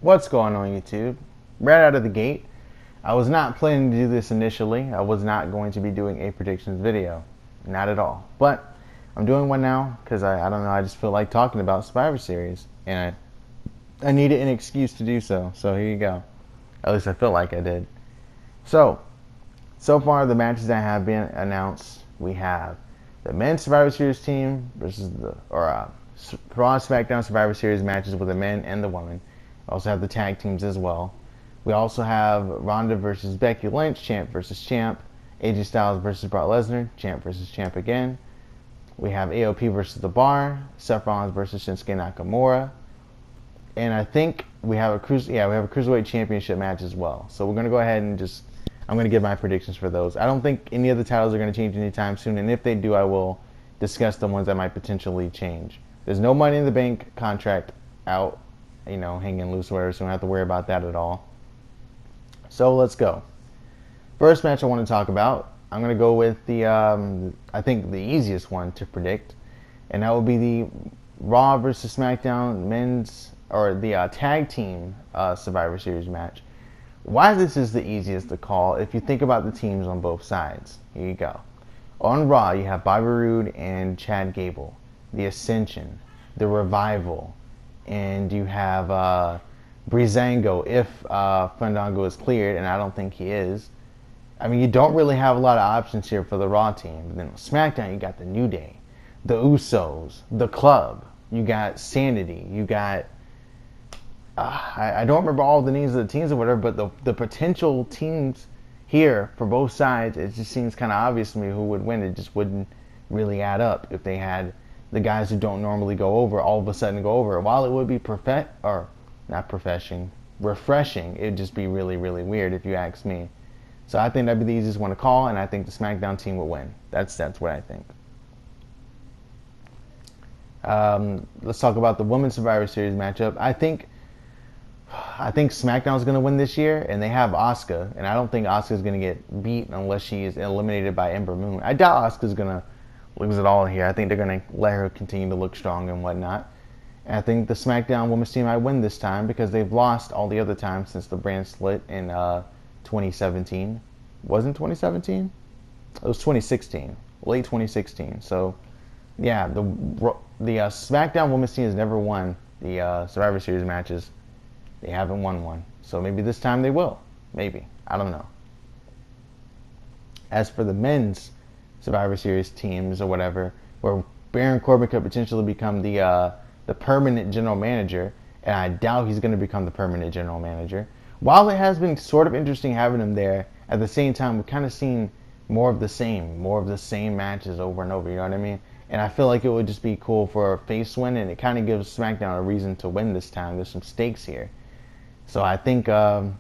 What's going on, YouTube? Right out of the gate, I was not planning to do this initially. I was not going to be doing a predictions video. Not at all. But I'm doing one now because I don't know, I just feel like talking about Survivor Series. And I needed an excuse to do so. So here you go. At least I feel like I did. So far the matches that have been announced, we have the men's Survivor Series team versus Raw SmackDown Survivor Series matches with the men and the women. We also have the tag teams as well. We also have Ronda versus Becky Lynch, champ versus champ. AJ Styles versus Brock Lesnar, champ versus champ again. We have AOP versus The Bar, Seth Rollins versus Shinsuke Nakamura. And I think we have a Cruiserweight Championship match as well. So we're going to go ahead and I'm going to give my predictions for those. I don't think any of the titles are going to change anytime soon. And if they do, I will discuss the ones that might potentially change. There's no Money in the Bank contract out, hanging loose or whatever, so we don't have to worry about that at all. So let's go. First match I want to talk about, I'm going to go with I think the easiest one to predict, and that will be the Raw versus SmackDown men's, or the tag team Survivor Series match. Why this is the easiest to call, if you think about the teams on both sides. Here you go. On Raw, you have Bobby Roode and Chad Gable, the Ascension, the Revival, and you have Breezango if Fandango is cleared, and I don't think he is. I mean, you don't really have a lot of options here for the Raw team. But then on SmackDown, you got the New Day, the Usos, the Club, you got Sanity, you got I don't remember all the names of the teams or whatever, but the potential teams here for both sides, it just seems kind of obvious to me who would win. It just wouldn't really add up if they had the guys who don't normally go over all of a sudden go over. While it would be refreshing, it'd just be really, really weird if you ask me. So I think that'd be the easiest one to call, and I think the SmackDown team would win. That's what I think. Let's talk about the Women's Survivor Series matchup. I think SmackDown's going to win this year, and they have Asuka, and I don't think Asuka's going to get beat unless she is eliminated by Ember Moon. I doubt Asuka's going to lose it all here. I think they're going to let her continue to look strong and whatnot. And I think the SmackDown Women's team might win this time because they've lost all the other times since the brand split in 2017. Wasn't 2017? It was 2016, late 2016. So, yeah, the SmackDown Women's team has never won the Survivor Series matches. They haven't won one. So maybe this time they will. Maybe. I don't know. As for the men's Survivor Series teams or whatever, where Baron Corbin could potentially become the permanent general manager, and I doubt he's going to become the permanent general manager. While it has been sort of interesting having him there, at the same time, we've kind of seen more of the same matches over and over, you know what I mean? And I feel like it would just be cool for a face win, and it kind of gives SmackDown a reason to win this time. There's some stakes here. So I think the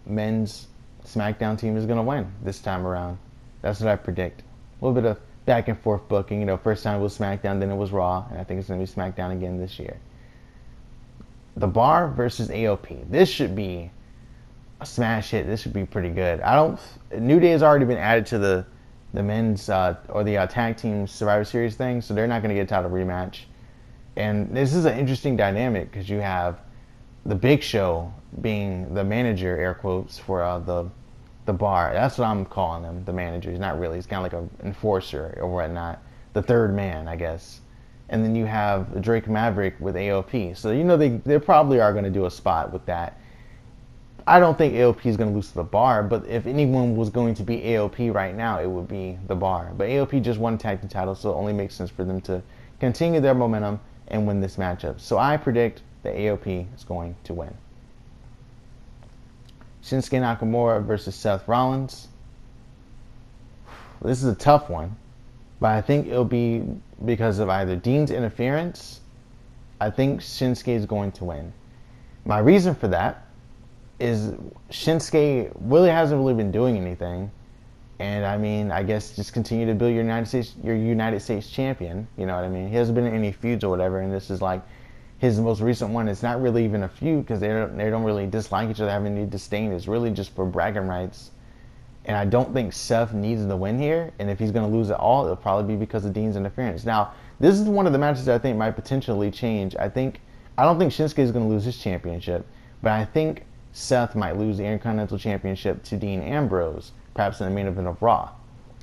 men's SmackDown team is going to win this time around. That's what I predict. A little bit of back and forth booking. First time it was SmackDown, then it was Raw, and I think it's going to be SmackDown again this year. The Bar versus AOP. This should be a smash hit. This should be pretty good. New Day has already been added to the men's or the tag team Survivor Series thing, so they're not going to get a title rematch. And this is an interesting dynamic because you have the Big Show being the manager, air quotes, for the Bar. That's what I'm calling him, the manager. He's not really. He's kind of like an enforcer or whatnot. The third man, I guess. And then you have Drake Maverick with AOP. So, they probably are going to do a spot with that. I don't think AOP is going to lose to the Bar, but if anyone was going to be AOP right now, it would be the Bar. But AOP just won tag team title, so it only makes sense for them to continue their momentum and win this matchup. So I predict that AOP is going to win. Shinsuke Nakamura versus Seth Rollins. This is a tough one, but I think it'll be because of either Dean's interference. I think Shinsuke is going to win. My reason for that is Shinsuke really hasn't really been doing anything. And I mean, I guess just continue to build your United States champion. You know what I mean? He hasn't been in any feuds or whatever, and this is like his most recent one. It's not really even a feud because they don't really dislike each other, having any disdain. It's really just for bragging rights. And I don't think Seth needs the win here. And if he's going to lose it all, it'll probably be because of Dean's interference. Now, this is one of the matches that I think might potentially change. I think I don't think Shinsuke is going to lose his championship, but I think Seth might lose the Intercontinental Championship to Dean Ambrose, perhaps in the main event of Raw.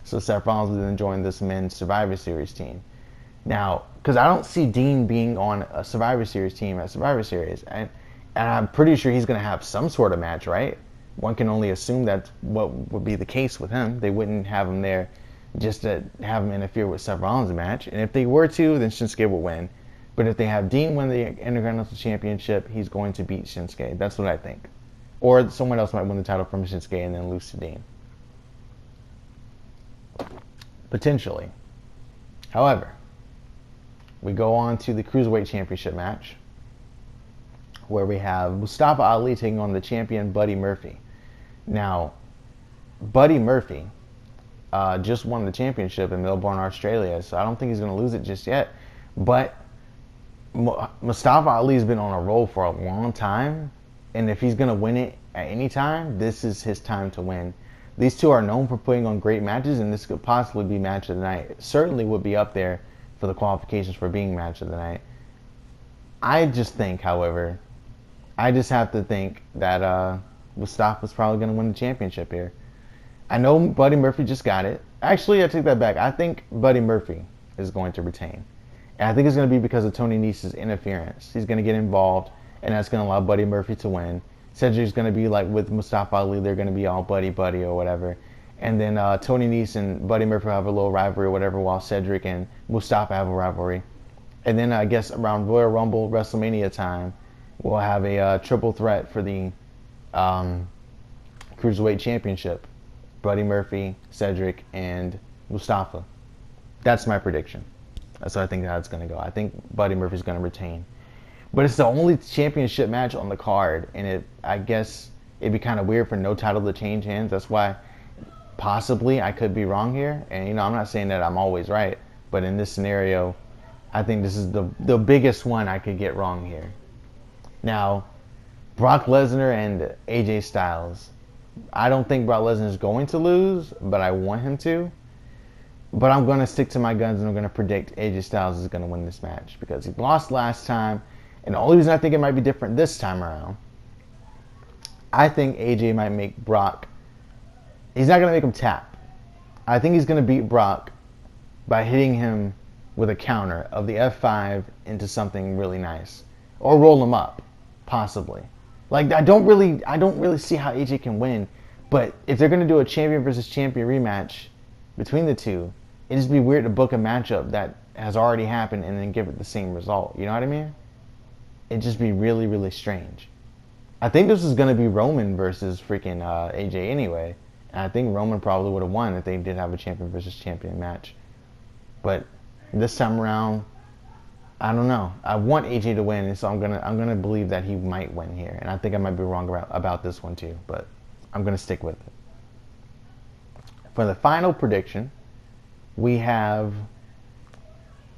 So Seth Rollins will then join this men's Survivor Series team. Now, because I don't see Dean being on a Survivor Series team at Survivor Series, and I'm pretty sure he's going to have some sort of match, right? One can only assume that's what would be the case with him. They wouldn't have him there just to have him interfere with Seth Rollins' match. And if they were to, then Shinsuke will win. But if they have Dean win the Intercontinental Championship, he's going to beat Shinsuke. That's what I think. Or someone else might win the title from Shinsuke and then lose to Dean. Potentially. However, we go on to the Cruiserweight Championship match, where we have Mustafa Ali taking on the champion Buddy Murphy. Now, Buddy Murphy just won the championship in Melbourne, Australia, so I don't think he's going to lose it just yet. But Mustafa Ali's been on a roll for a long time, and if he's going to win it at any time, this is his time to win. These two are known for putting on great matches, and this could possibly be match of the night. It certainly would be up there for the qualifications for being match of the night. I just think, however, I just have to think that Mustafa's probably going to win the championship here. I know Buddy Murphy just got it. Actually, I take that back. I think Buddy Murphy is going to retain. And I think it's going to be because of Tony Nese's interference. He's going to get involved, and that's going to allow Buddy Murphy to win. Cedric's going to be like with Mustafa Ali. They're going to be all buddy-buddy or whatever. And then Tony Nese and Buddy Murphy have a little rivalry or whatever, while Cedric and Mustafa have a rivalry. And then I guess around Royal Rumble, WrestleMania time, we'll have a triple threat for the Cruiserweight Championship. Buddy Murphy, Cedric, and Mustafa. That's my prediction. That's what I think how it's going to go. I think Buddy Murphy's going to retain. But it's the only championship match on the card, and I guess it'd be kind of weird for no title to change hands. That's why possibly I could be wrong here. And, I'm not saying that I'm always right, but in this scenario, I think this is the biggest one I could get wrong here. Now, Brock Lesnar and AJ Styles. I don't think Brock Lesnar is going to lose, but I want him to. But I'm going to stick to my guns, and I'm going to predict AJ Styles is going to win this match because he lost last time. And the only reason I think it might be different this time around, I think AJ might make Brock, he's not going to make him tap. I think he's going to beat Brock by hitting him with a counter of the F5 into something really nice. Or roll him up, possibly. Like, I don't really see how AJ can win. But if they're going to do a champion versus champion rematch between the two, it'd just be weird to book a matchup that has already happened and then give it the same result. You know what I mean? It'd just be really, really strange. I think this is going to be Roman versus freaking AJ anyway. And I think Roman probably would have won if they did have a champion versus champion match. But this time around, I don't know. I want AJ to win, and so I'm gonna believe that he might win here. And I think I might be wrong about this one too, but I'm gonna stick with it. For the final prediction, we have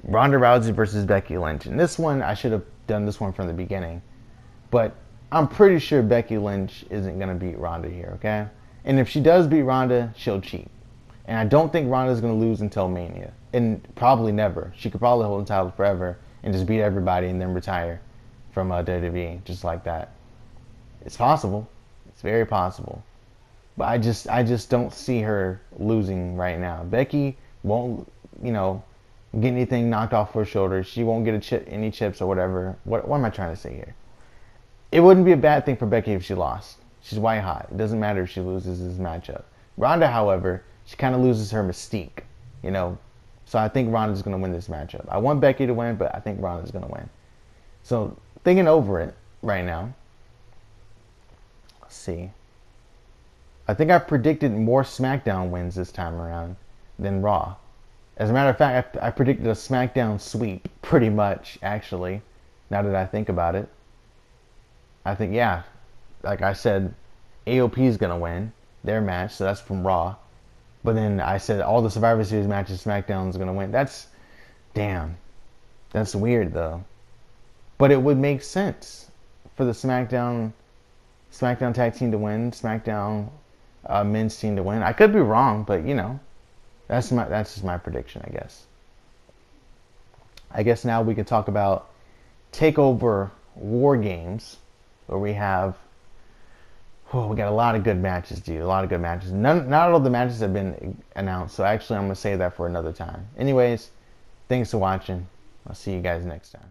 Ronda Rousey versus Becky Lynch. And this one, I should have done this one from the beginning, but I'm pretty sure Becky Lynch isn't gonna beat Ronda here, okay? And if she does beat Ronda, she'll cheat. And I don't think Ronda's gonna lose until Mania, and probably never. She could probably hold the title forever and just beat everybody and then retire from WWE just like that. It's possible. It's very possible. But I just don't see her losing right now. Becky won't, get anything knocked off her shoulders. She won't get any chips or whatever. What am I trying to say here? It wouldn't be a bad thing for Becky if she lost. She's white hot. It doesn't matter if she loses this matchup. Ronda, however, she kind of loses her mystique, So I think Ronda's going to win this matchup. I want Becky to win, but I think Ronda's going to win. So thinking over it right now, let's see. I think I predicted more SmackDown wins this time around than Raw. As a matter of fact, I predicted a SmackDown sweep, pretty much, actually, now that I think about it. I think, yeah, like I said, AOP is going to win their match, so that's from Raw. But then I said all the Survivor Series matches SmackDown is going to win. That's weird, though. But it would make sense for the SmackDown tag team to win, SmackDown men's team to win. I could be wrong, but that's just my prediction, I guess. I guess now we can talk about TakeOver War Games, where we have, we got a lot of good matches, dude. A lot of good matches. Not all the matches have been announced, so actually I'm going to save that for another time. Anyways, thanks for watching. I'll see you guys next time.